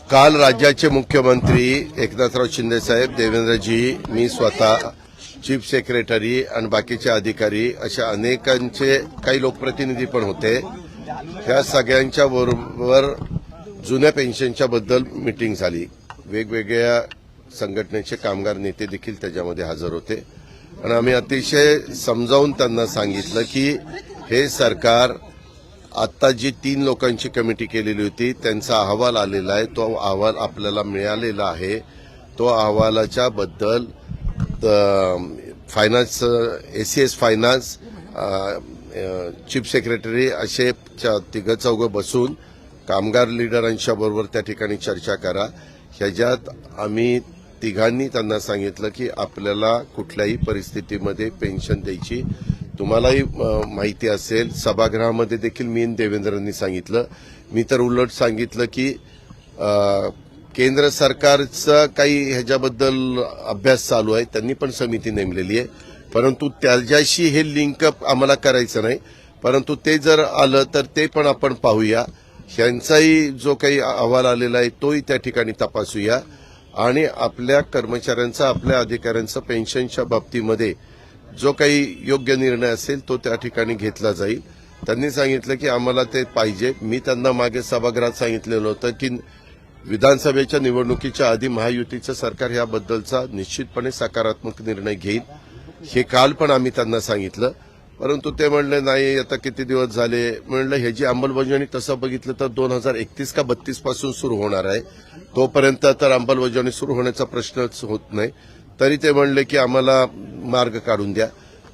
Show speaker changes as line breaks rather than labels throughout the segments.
काल राज्याचे मुख्यमंत्री एकनाथराव शिंदे साहेब, देवेंद्रजी, मी स्वतः, चीफ सेक्रेटरी आणि बाकीचे अधिकारी अशा अनेकांचे काही लोकप्रतिनिधी पण होते. त्या सगळ्यांच्या बरोबर जुन्या पेन्शनच्या बद्दल मीटिंग झाली. वेगवेगळ्या संघटनेचे कामगार नेते देखील त्याच्यामध्ये हजर होते आणि आम्ही अतिशय समजावून त्यांना सांगितलं की हे सरकार आता जी 3 लोकांची कमिटी केलेली होती त्यांचा अहवाल आलेला आहे. तो अहवाल आपल्याला मिळालेला आहे. तो अहवालाच्या बद्दल finance, ACS finance, chief secretary असे 3-4 बसून कामगार लिडरांच्या बरोबर त्या ठिकाणी चर्चा करा. ह्याच्यात आम्ही तिघांनी त्यांना सांगितलं की आपल्याला कुठल्याही परिस्थितीमध्ये पेन्शन द्यायची. तुम्हालाही माहिती असेल, सभागृहामध्ये देखील मी देवेंद्रांनी सांगितलं. मी तर उलट सांगितलं की केंद्र सरकारचा काही ह्याच्याबद्दल अभ्यास चालू आहे, त्यांनी पण समिती नेमलेली आहे, परंतु त्याच्याशी हे लिंकअप आम्हाला करायचं नाही. परंतु ते जर आलं तर ते पण आपण पाहूया. ह्यांचाही जो काही अहवाल आलेला आहे तोही त्या ठिकाणी तपासूया आणि आपल्या कर्मचाऱ्यांचा, आपल्या अधिकाऱ्यांचा पेन्शनच्या बाबतीमध्ये जो काही योग्य निर्णय असेल तो त्या ठिकाणी घेतला जाईल. त्यांनी सांगितलं की आम्हाला ते पाहिजे. मी त्यांना मागे सभागृहात सांगितलेलं होतं की विधानसभेच्या निवडणुकीच्या आधी महायुतीचं सरकार याबद्दलचा निश्चितपणे सकारात्मक निर्णय घेईल. हे काल पण आम्ही त्यांना सांगितलं, परंतु ते म्हणले नाही, आता किती दिवस झाले. म्हणलं ह्याची अंमलबजावणी तसं बघितलं तर 2031 का 32 पासून सुरू होणार आहे. तोपर्यंत तर अंमलबजावणी सुरू होण्याचा प्रश्नच होत नाही. तरी ते म्हणले की आम्हाला मार्ग काढून द्या.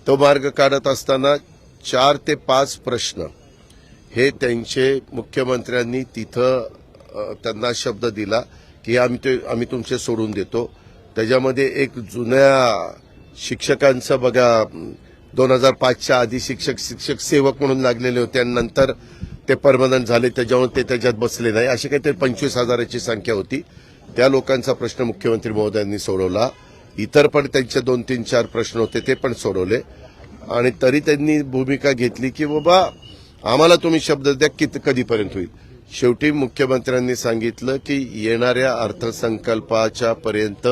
तो मार्ग काढत असताना 4 ते 5 प्रश्न हे त्यांचे मुख्यमंत्र्यांनी तिथं त्यांना शब्द दिला की आम्ही तुमचे सोडून देतो. त्याच्यामध्ये एक जुन्या शिक्षकांचं बघा, 2005च्या आधी शिक्षक सेवक म्हणून लागलेले होते आणि नंतर ते परमनंट झाले, त्याच्यामुळे ते त्याच्यात बसले नाही. अशी काहीतरी 25,000ची संख्या होती. त्या लोकांचा प्रश्न मुख्यमंत्री महोदयांनी सोडवला. इतर पण त्यांचे 2-3-4 प्रश्न होते ते पण सोडवले आणि तरी त्यांनी भूमिका घेतली की बाबा आम्हाला तुम्ही शब्द द्या की कधीपर्यंत होईल. शेवटी मुख्यमंत्र्यांनी सांगितलं की येणाऱ्या अर्थसंकल्पाच्या पर्यंत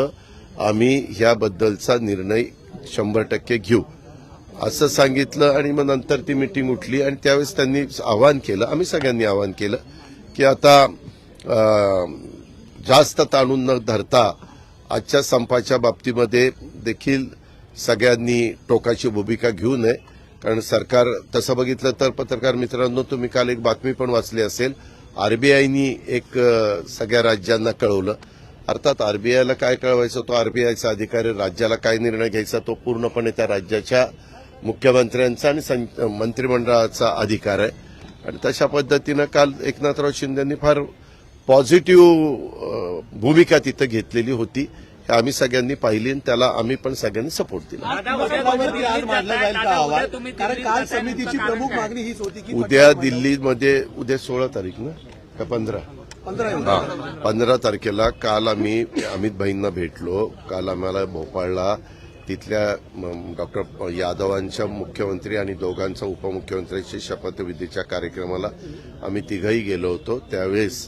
आम्ही ह्याबद्दलचा निर्णय 100% घेऊ असं सांगितलं. आणि मग नंतर ती मीटिंग उठली आणि त्यावेळेस त्यांनी आवाहन केलं, आम्ही सगळ्यांनी आवाहन केलं की आता जास्त ताणून न धरता आजच्या संपाच्या बाबतीमध्ये देखील सगळ्यांनी टोकाची भूमिका घेऊ नये. कारण सरकार तसं बघितलं तर पत्रकार मित्रांनो, तुम्ही काल एक बातमी पण वाचली असेल, आरबीआयनी एक सगळ्या राज्यांना कळवलं. अर्थात आरबीआयला काय कळवायचं, तो आरबीआयचा अधिकारी, राज्याला काय निर्णय घ्यायचा तो पूर्णपणे त्या राज्याच्या मुख्यमंत्र्यांचा आणि मंत्रिमंडळाचा अधिकार आहे. आणि तशा पद्धतीनं काल एकनाथराव शिंदेंनी फार पॉझिटिव्ह भूमिका तिथं घेतलेली होती. हे आम्ही सगळ्यांनी पाहिली आणि त्याला आम्ही पण सगळ्यांनी सपोर्ट दिला. उद्या दिल्लीमध्ये, उद्या 16 तारीख ना का 15? 15 तारखेला काल आम्ही अमित भाईंना भेटलो. काल आम्हाला भोपाळला तिथल्या डॉक्टर यादवांच्या मुख्यमंत्री आणि दोघांचा उपमुख्यमंत्र्यांची शपथविधीच्या कार्यक्रमाला आम्ही तिघही गेलो होतो. त्यावेळेस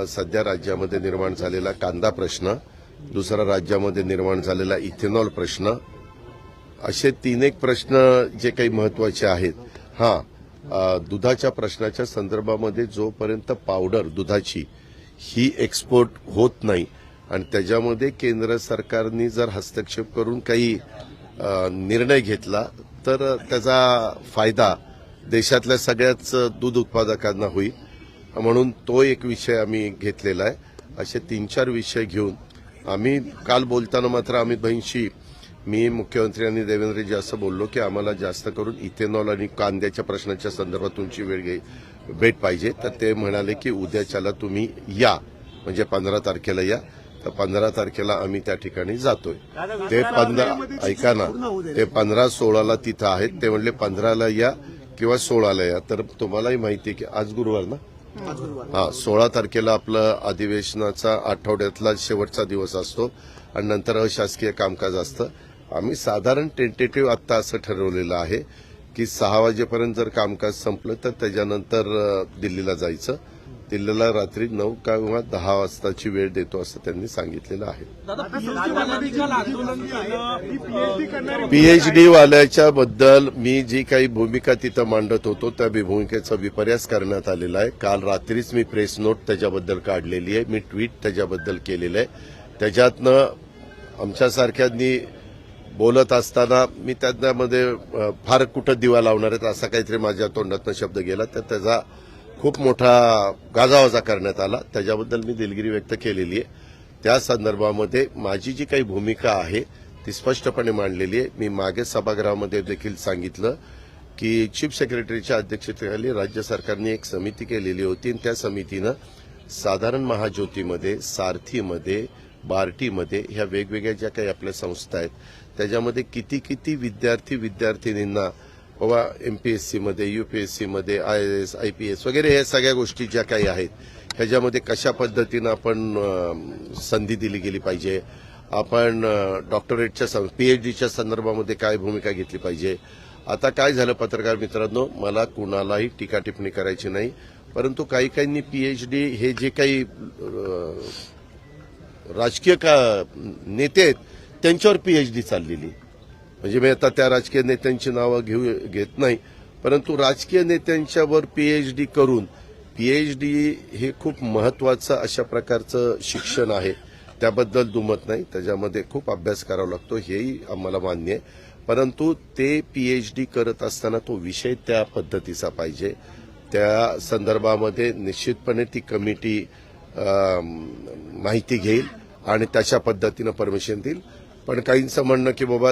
सध्या राज्यामध्ये निर्माण झालेला कांदा प्रश्न, दुसरा राज्यामध्ये निर्माण झालेला इथेनॉल प्रश्न, असे 3-1 प्रश्न जे काही महत्वाचे आहेत. दुधाच्या प्रश्नाच्या संदर्भामध्ये जोपर्यंत पावडर दुधाची ही एक्सपोर्ट होत नाही आणि त्याच्यामध्ये केंद्र सरकारने जर हस्तक्षेप करून काही निर्णय घेतला तर त्याचा फायदा देशातल्या सगळ्याच दूध उत्पादकांना होईल. म्हणून तो एक विषय आम्ही घेतलेला आहे. असे 3-4 विषय घेऊन आम्ही काल बोलताना मात्र अमित भाईंशी मी, मुख्यमंत्री आणि देवेंद्रजी असं बोललो की आम्हाला जास्त करून इथेनॉल आणि कांद्याच्या प्रश्नाच्या संदर्भात तुमची भेट पाहिजे. तर ते म्हणाले की उद्याच्याला तुम्ही या, म्हणजे 15 तारखेला या. तर 15 तारखेला आम्ही त्या ठिकाणी जातोय. ते 15, ऐका ना, ते 15-16ला तिथं आहेत. ते म्हणले 15ला या किंवा 16ला या. तर तुम्हालाही माहिती आहे की आज गुरुवार ना, 16 तारखेला आपलं अधिवेशनाचा आठवड्यातला शेवटचा दिवस असतो आणि नंतर अशासकीय कामकाज असतं. आम्ही साधारण टेंटेटिव्ह आत्ता असं ठरवलेलं आहे की 6 वाजेपर्यंत जर कामकाज संपलं तर त्याच्यानंतर दिल्लीला जायचं दिल्लीला रात्री 9 किंवा 10 वाजताची वेळ देतो असं त्यांनी सांगितलेलं आहे. पीएचडी वाल्याच्या बद्दल मी जी काही भूमिका तिथं मांडत होतो त्या भूमिकेचा विपर्यास करण्यात आलेला आहे. काल रात्रीच मी प्रेस नोट त्याच्याबद्दल काढलेली आहे, मी ट्विट त्याच्याबद्दल केलेलं आहे. त्याच्यातनं आमच्यासारख्यांनी बोलत असताना मी त्यामध्ये फार कुठं दिवा लावणार आहेत असा काहीतरी माझ्या तोंडातनं शब्द गेला, तर त्याचा खूप मोठा गाजावाजा करण्यात आला. त्याच्याबद्दल मी दिलगिरी व्यक्त केलेली आहे. त्या संदर्भामध्ये माझी जी काही भूमिका आहे ती स्पष्टपणे मांडलेली आहे. मी मागे सभागृहामध्ये देखील सांगितलं की चीफ सेक्रेटरीच्या अध्यक्षतेखाली राज्य सरकारने एक समिती केलेली होती आणि त्या समितीनं साधारण महाज्योतीमध्ये, सारथीमध्ये, बार्टीमध्ये ह्या वेगवेगळ्या ज्या काही आपल्या संस्था आहेत त्याच्यामध्ये किती विद्यार्थिनींना बाबा एमपीएससीमध्ये, यूपीएससीमध्ये, IAS, IPS वगैरे ह्या सगळ्या गोष्टी ज्या काही आहेत ह्याच्यामध्ये कशा पद्धतीनं आपण संधी दिली गेली पाहिजे, आपण डॉक्टरेटच्या PhDच्या संदर्भामध्ये काय भूमिका घेतली पाहिजे. आता काय झालं पत्रकार मित्रांनो, मला कुणालाही टीका टिप्पणी करायची नाही, परंतु काहींनी PhD हे जे काही राजकीय नेते आहेत त्यांच्यावर PhD चाललेली, म्हणजे मी आता त्या राजकीय नेत्यांची नावं घेत नाही, परंतु राजकीय नेत्यांच्यावर PhD करून, PhD हे खूप महत्वाचं अशा प्रकारचं शिक्षण आहे, त्याबद्दल दुमत नाही, त्याच्यामध्ये खूप अभ्यास करावा लागतो हेही आम्हाला मान्य आहे. परंतु ते PhD करत असताना तो विषय त्या पद्धतीचा पाहिजे. त्या संदर्भामध्ये निश्चितपणे ती कमिटी माहिती घेईल आणि त्याच्या पद्धतीनं परमिशन देईल. पण काहींचं म्हणणं की बाबा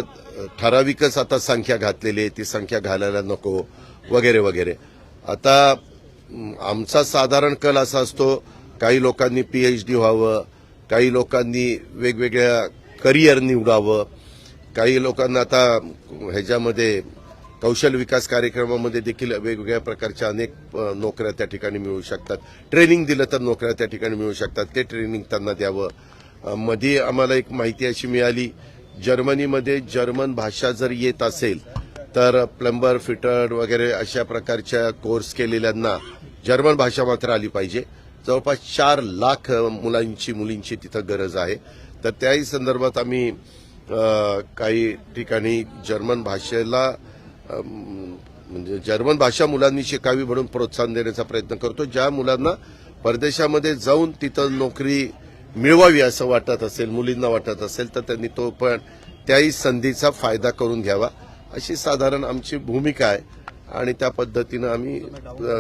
ठराविकच आता संख्या घातलेली आहे, ती संख्या घालायला नको वगैरे वगैरे. आता आमचा साधारण कल असा असतो, काही लोकांनी PhD व्हावं, काही लोकांनी वेगवेगळ्या करिअर निवडावं, काही लोकांना आता ह्याच्यामध्ये कौशल्य विकास कार्यक्रमामध्ये देखील वेगवेगळ्या प्रकारच्या अनेक नोकऱ्या त्या ठिकाणी मिळू शकतात. ट्रेनिंग दिलं तर नोकऱ्या त्या ठिकाणी मिळू शकतात, ते ट्रेनिंग त्यांना द्यावं. मध्ये आम्हाला एक माहिती अशी मिळाली, जर्मनीमध्ये जर्मन भाषा जर येत असेल तर प्लंबर, फिटर वगैरे अशा प्रकारच्या कोर्स केलेल्यांना जर्मन भाषा मात्र आली पाहिजे. जवळपास 4 लाख मुलींची तिथं गरज आहे. तर त्याही संदर्भात आम्ही काही ठिकाणी जर्मन भाषेला म्हणजे जर्मन भाषा मुलांनी शिकावी म्हणून प्रोत्साहन देण्याचा प्रयत्न करतो. ज्या मुलांना परदेशामध्ये जाऊन तिथं नोकरी मिळवावी असं वाटत असेल, मुलींना वाटत असेल, तर त्यांनी तो पण त्याही संधीचा फायदा करून घ्यावा अशी साधारण आमची भूमिका आहे आणि त्या पद्धतीनं आम्ही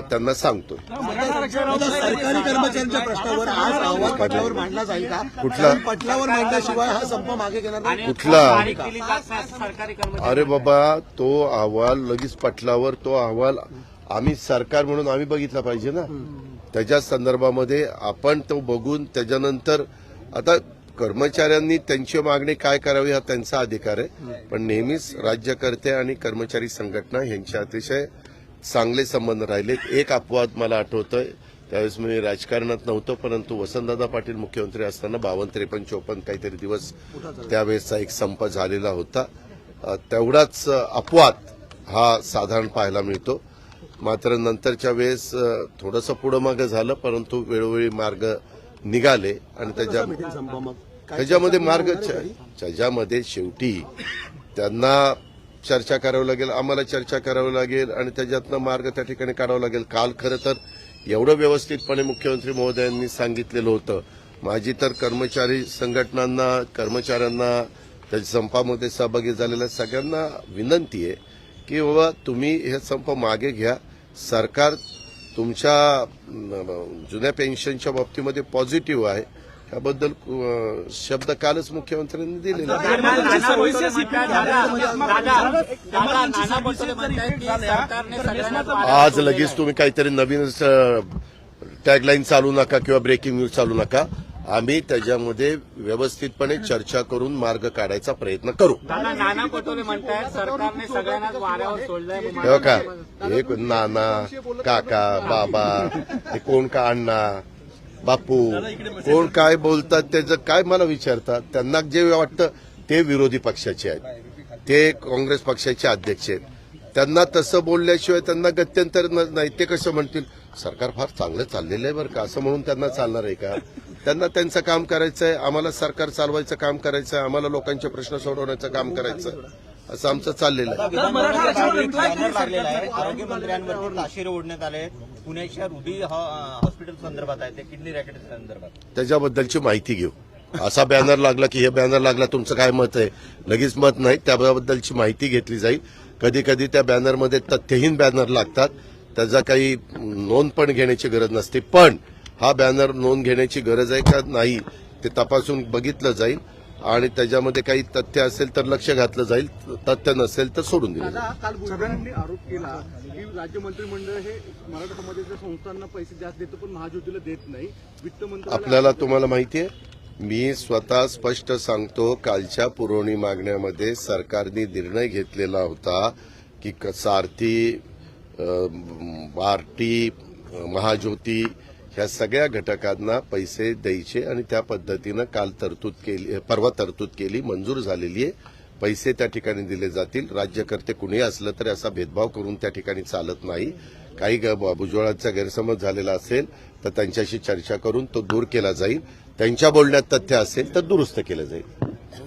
त्यांना सांगतो.
सरकारी कर्मचाऱ्यांच्या प्रश्नावर आज अहवाल पटलावर मांडला जाईल का?
कुठला
पटलावर मांडल्याशिवाय हा संप मागे घेणार नाही.
कुठला? अरे बाबा, तो अहवाल लगेच पटलावर, तो अहवाल आम्ही सरकार म्हणून आम्ही बघितला पाहिजे ना. त्याच्या संदर्भामध्ये आपण तो बघून त्याच्यानंतर आता कर्मचाऱ्यांनी त्यांची मागणी काय करावी हा त्यांचा अधिकार आहे. पण नेहमीच राज्यकर्ते आणि कर्मचारी संघटना यांचे अतिशय चांगले संबंध राहिले. एक अपवाद मला आठवतोय, त्यावेळेस मी राजकारणात नव्हतो, परंतु वसंतदादा पाटील मुख्यमंत्री असताना 52, 53, 54 काहीतरी दिवस त्यावेळेसचा एक संप झालेला होता. तेवढाच अपवाद हा साधारण पाहायला मिळतो. मात्र नंतरच्या वेळेस थोडंसं पुढं मागं झालं, परंतु वेळोवेळी मार्ग निघाले आणि त्याच्यामध्ये त्याच्यामध्ये शेवटी त्यांना चर्चा करावी लागेल, आम्हाला चर्चा करावी लागेल आणि त्याच्यातनं मार्ग त्या ठिकाणी काढावा लागेल. काल खरं तर एवढं व्यवस्थितपणे मुख्यमंत्री महोदयांनी सांगितलेलं होतं. माझी तर कर्मचारी संघटनांना, कर्मचाऱ्यांना, त्या संपामध्ये सहभागी झालेल्या सगळ्यांना विनंती आहे की बाबा तुम्ही हे संप मागे घ्या. सरकार तुमच्या जुन्या पेन्शनच्या बाबतीमध्ये पॉझिटिव्ह आहे, त्याबद्दल शब्द कालच मुख्यमंत्र्यांनी दिलेला. आज लगेच तुम्ही काहीतरी नवीन टॅगलाईन चालू नका किंवा ब्रेकिंग न्यूज चालू नका. आम्ही त्याच्यामध्ये व्यवस्थितपणे चर्चा करून मार्ग काढायचा प्रयत्न करू.
नाना पटोले म्हणतात सरकारने सगळ्यांनाच वाऱ्यावर सोडलंय.
तेव्हा का एक नाना, काका, बाबा, हे कोण का अण्णा, बापू, कोण काय बोलतात त्याचं काय मला विचारतात. त्यांना जे वाटतं ते विरोधी पक्षाचे आहेत, ते काँग्रेस पक्षाचे अध्यक्ष आहेत. त्यांना तसं बोलल्याशिवाय त्यांना गत्यंतर नाही. ते कसं म्हणतील सरकार फार चांगलं चाललेलं आहे बरं का, असं म्हणून त्यांना चालणार आहे का? त्यांना त्यांचं काम करायचं आहे, आम्हाला सरकार चालवायचं काम करायचं आहे, आम्हाला लोकांचे प्रश्न सोडवण्याचं काम करायचं आहे. असं आमचं चाललेलं आहे.
बॅनर लागलेला आहे. आरोग्यमंत्र्यांवरती ताशेरे ओढण्यात आले. पुण्याच्या रुबी हॉस्पिटल संदर्भात आहे, ते किडनी रॅकेट संदर्भात.
त्याच्याबद्दलची माहिती घेऊ. असा बॅनर लागला की हे बॅनर लागला, तुमचं काय मत आहे? लगेच मत नाही, त्याबद्दलची माहिती घेतली जाईल. कधी कधी त्या बॅनरमध्ये तथ्यहीन बॅनर लागतात, त्याचा काही नोंद पण घेण्याची गरज नसते. पण हा बॅनर नोंद घेण्याची गरज आहे का नाही ते तपासून बघितलं जाईल आणि त्याच्यामध्ये काही तथ्य असेल तर लक्ष घातलं जाईल, तथ्य नसेल तर सोडून दिलं जाईल.
काल भुजबळांनी आरोप केला की राज्य मंत्रिमंडळ हे मराठा समाजाच्या संस्थांना पैसे जास्त देतं पण महाज्योतीला देत नाही. वित्त मंत्रालय
आपल्याला तुम्हाला माहिती आहे, मी स्वतः स्पष्ट सांगतो, कालच्या पुरवणी मागण्यामध्ये सरकारने निर्णय घेतलेला होता की सारथी, बार्टी, महाज्योती ह्या सगळ्या घटकांना पैसे द्यायचे आणि त्या पद्धतीनं काल तरतूद केली, परवा तरतूद केली, मंजूर झालेली आहे. पैसे त्या ठिकाणी दिले जातील. राज्यकर्ते कुणीही असलं तरी असा भेदभाव करून त्या ठिकाणी चालत नाही. काही भुजबळांचा गैरसमज झालेला असेल तर त्यांच्याशी चर्चा करून तो दूर केला जाईल. त्यांच्या बोलण्यात तथ्य असेल तर दुरुस्त केलं जाईल.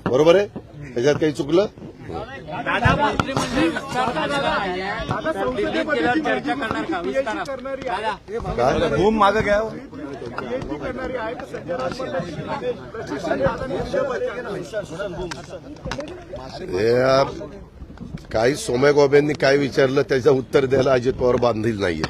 बरोबर आहे? त्याच्यात काही चुकलं?
दादा, मंत्रिमंडळ विस्तार झालेला नाहीये. तर दिल्लीत गेल्यावर चर्चा करणार का विस्तारात? दादा,
काय
भूम मागं घ्या.
काही सोम्या गोब्यांनी काय विचारलं त्याचं उत्तर द्यायला अजित पवार बांधील नाहीये.